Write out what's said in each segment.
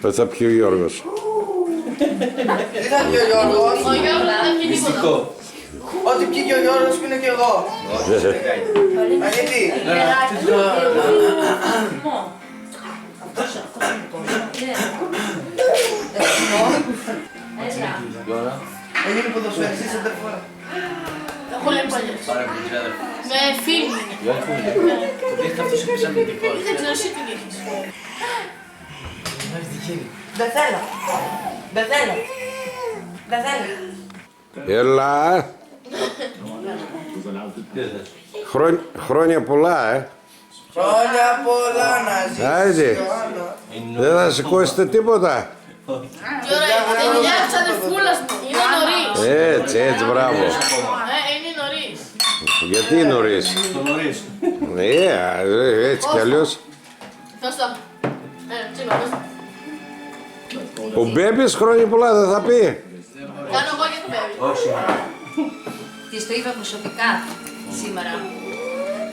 Δεν θα πιει ο Γιώργος. Τι θα πιει ο Γιώργος? Ο Γιώργος δεν θα πιει τίποτα. Ό,τι πιει και ο Γιώργος πίνω και εγώ. Μα γιατί? Έγινε ποδοσφαιριστής σε τερφόρα. Πολύ παλιός. Με φίλοι. Τι έχετε αυτός επισαμνητικός. Δεν ξέρω εσύ τι δείχνεις. Δεν θέλω. Δεν θέλω. Δεν θέλω. Έλα. Χρόνια πολλά, Χρόνια πολλά να ζήσεις. Άιντε. Δεν θα σηκώσετε τίποτα. Τι ώρα είναι, τη δουλειά της αδερφούλας μου. Είναι νωρίς. Έτσι, μπράβο. Είναι νωρίς. Γιατί νωρίς? Έτσι κι αλλιώς. Δώσ' το. Τσίπα, δώσ' το. Ο Μπέμπης χρόνια πολλά δεν θα πει. Κάνω εγώ και το Μπέμπι. Της το είπα προσωπικά σήμερα.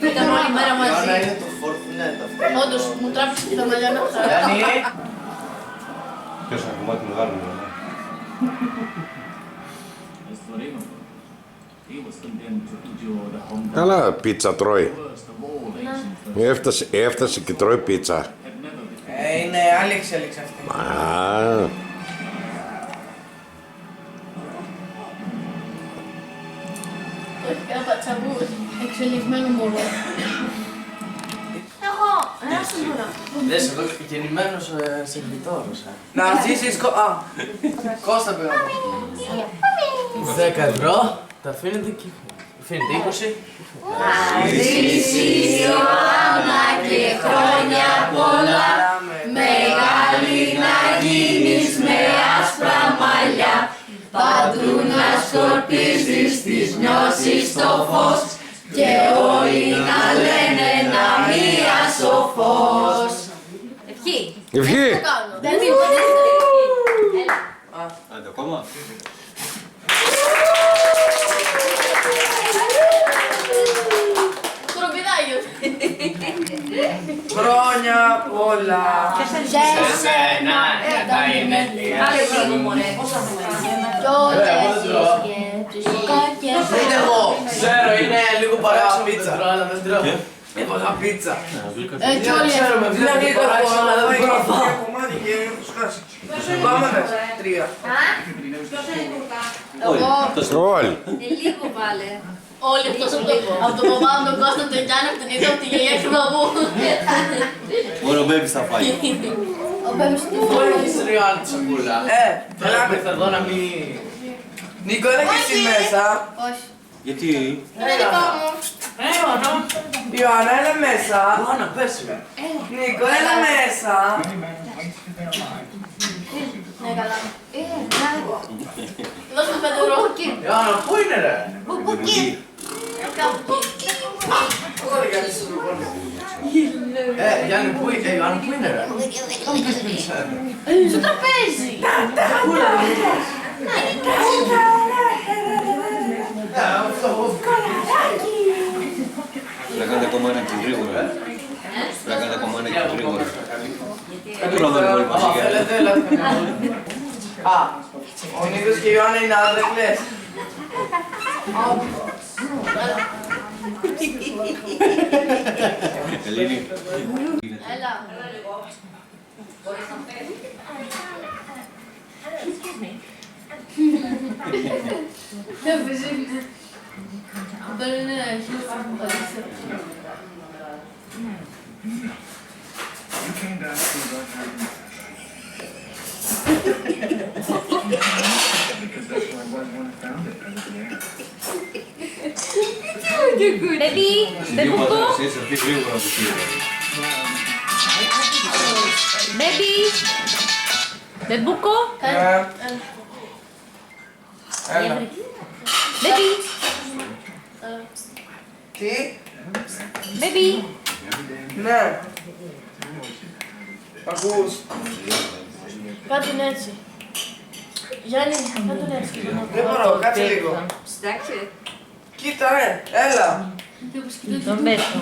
Ήταν όλη μέρα Γιάννα μαζί. είναι το Fortnite αυτό. Όντως, μου τράβηξε τη μαλλιά να Ποιος ένα κομμάτι μεγάλο είναι. Καλά πίτσα τρώει. Έφτασε και τρώει πίτσα. Είναι άλλη εξέλιξη αυτή. Α, Όχι, ένα πατσαβού εξελιγμένο μωρό. Εγώ, ένα σίγουρα. Δες εδώ γεννημένος σερβιτόρος. Να ζήσεις Κώστα πέρα. 10 ευρώ, τα αφήνετε και αφήνετε 20. Ζήσεις Ιωάννα και χρόνια πολλά, μεγάλη να γίνεις με άσπρα μαλλιά, παντού να σκορπίζεις τις νιώσεις το φως και όλοι να λένε να μία σοφός. Ευχή. ευχή. Δεν είναι Άντε ακόμα. Σκορπιδάγιος. Χρόνια πολλά. Σένα, τα είναι Άλλε λίγο μωρέ, πόσα χρόνια. Κι όλες οι σκέψεις κακές. Ούτε εγώ. Ξέρω, είναι λίγο παράξενο πίτσα. αλλά δεν τρώω. Έβαλα πίτσα. Κι όλοι Ξέρω, με Δηλαδή βλέπει το παράξενο, αλλά δεν μπορώ να φάω. κομμάτι και έχω σκάσει. Πάμε μέσα. 3. Εγώ, Όλοι. Λίγο βάλε. όλοι εκτός από τον παπά μου, τον Κώστα, τον Γιάννη, από την ίδια, από τη γιαγιά και τον παππού. Μόνο ο Μπέμπης θα φάει. Ο Μπέμπης τι Μόνο φάει. έχεις ρε άλλη σακούλα. Τώρα που ήρθα εδώ να μην... Νίκο, έλα και εσύ μέσα. Όχι. Γιατί... Είναι δικό μου. Ιωάννα, έλα μέσα. Άννα, πες με. Νίκο, έλα μέσα. Ναι, καλά. Δώσ' μου 5 ευρώ. Άννα, πού είναι ρε. Κάπου εκεί. Γιάννη, πού είναι, Ιωάννα, πού είναι ρε. Στο τραπέζι. Να κάνετε ακόμα ένα και γρήγορα. Να κάνετε ακόμα ένα και γρήγορα. Δεν μπορώ να δω όλοι μαζί. Θέλετε, έλα. Α, ο Νίκος και η Ιωάννα είναι άδερφες. Ελένη. Έλα. Δεν φυσικά. Δεν είναι χιλιοφάρμακο. Baby, Δύο πατρασίες, αυτή γρήγορα από εκεί. baby. Μπεμπούκο. Έλα. Baby, Τι? baby. Ναι. Ακούς. Κάτω είναι έτσι. Γιάννη, κάτω είναι έτσι. Δεν μπορώ, κάτσε λίγο. Εντάξει. Κοίτα ρε, έλα. Τον πέσω.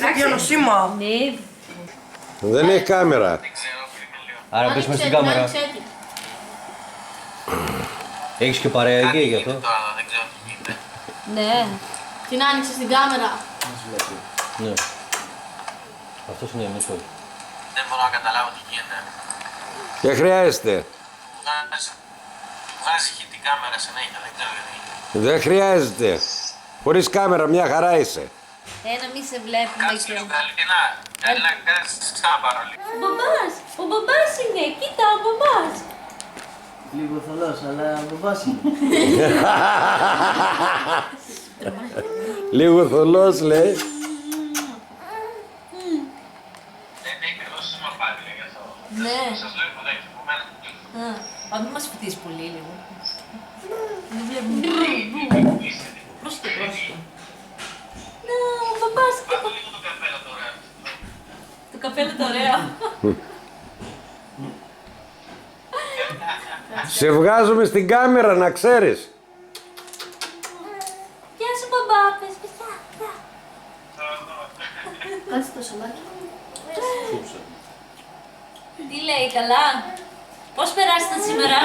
Δεν πιάνω σήμα. Ναι. Δεν έχει κάμερα. Άρα πες μες στην κάμερα. Έχεις και παρέα εκεί γι' αυτό. Ναι. Την άνοιξε στην κάμερα. Ναι. Αυτός είναι εμείς όλοι. Δεν μπορώ να καταλάβω τι γίνεται. Δεν χρειάζεται. Βγάζει την κάμερα συνέχεια, δεν ξέρω γιατί. Δεν χρειάζεται. Χωρίς κάμερα μια χαρά είσαι. Να μην σε βλέπουμε Κάτσε και... λίγο καλύτερα. Έλα, κάτσε ξαναπάρω λίγο. Ο μπαμπάς είναι, κοίτα ο μπαμπάς. Λίγο θολός, αλλά μπαμπάς είναι. Λίγο θολός λέει. Δεν έχει δώσει μαπάτι γι' αυτό. Ναι. Σας λέω που δεν έχει που μένα. Α, μην μας φουτίσει πολύ λίγο. Δεν βλέπουμε. Πρόσεχε, πρόσεχε. Ναι, ο μπαμπάς, κοίτα. Πάρω λίγο το καπέλο τώρα. Το καφέ είναι το ωραίο. Σε βγάζουμε στην κάμερα να ξέρεις. Γεια σου μπαμπά, πες παιδιά. Κάτσε το σαλάκι. Τι λέει, καλά. Πώς περάσετε σήμερα?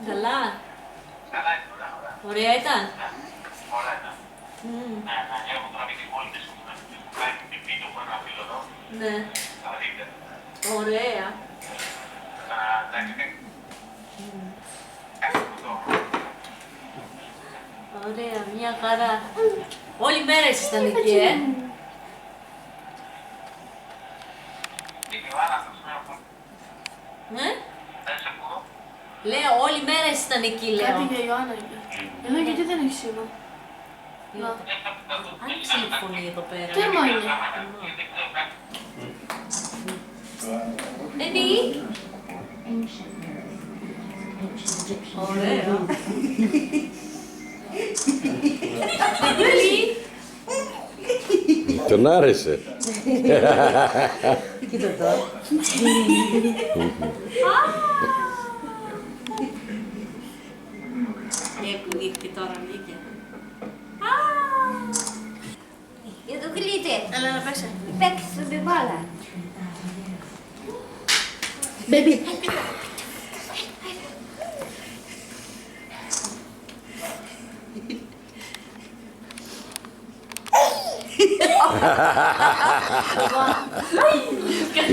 Καλά. Καλά είναι, ωραία. Ωραία ήταν. Ωραία ήταν. Ναι, έχω τώρα και πόλητες που κάνει την πίτο που ένα φίλο εδώ. Ναι. Θα δείτε. Ωραία. Ωραία, μια χαρά. Όλη μέρα ήσασταν εκεί, Ναι. Λέω, όλη μέρα ήσασταν εκεί, λέω. Κάτι για Ιωάννα είπε. Εδώ γιατί δεν έχει σήμα. Να. Άνοιξε η φωνή εδώ πέρα. Τέρμα είναι. Baby. Ωραία. Baby. Τον άρεσε. Κοίτα τώρα. Που βγήκε τώρα, βγήκε. Για το κλείτε. Έλα να παίξε. Παίξτε την μπάλα. Baby.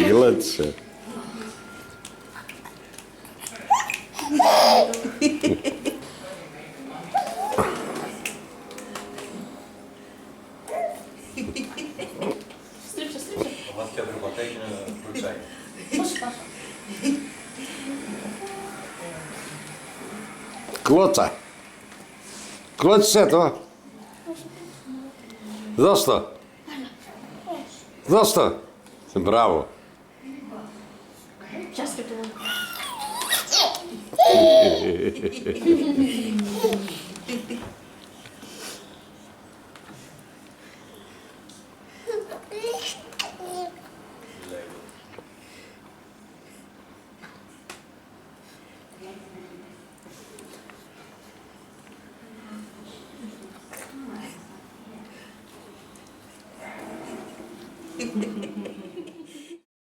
Γλώτησε. Στρίψε, στρίψε. Το μάτια του πατέκι είναι φρουτσάκι. Πώς πάω. Κλώτσα. Κλώτσισε το. Δώσ' το. Δώσ' το. Μπράβο. Πιάστε το μόνο.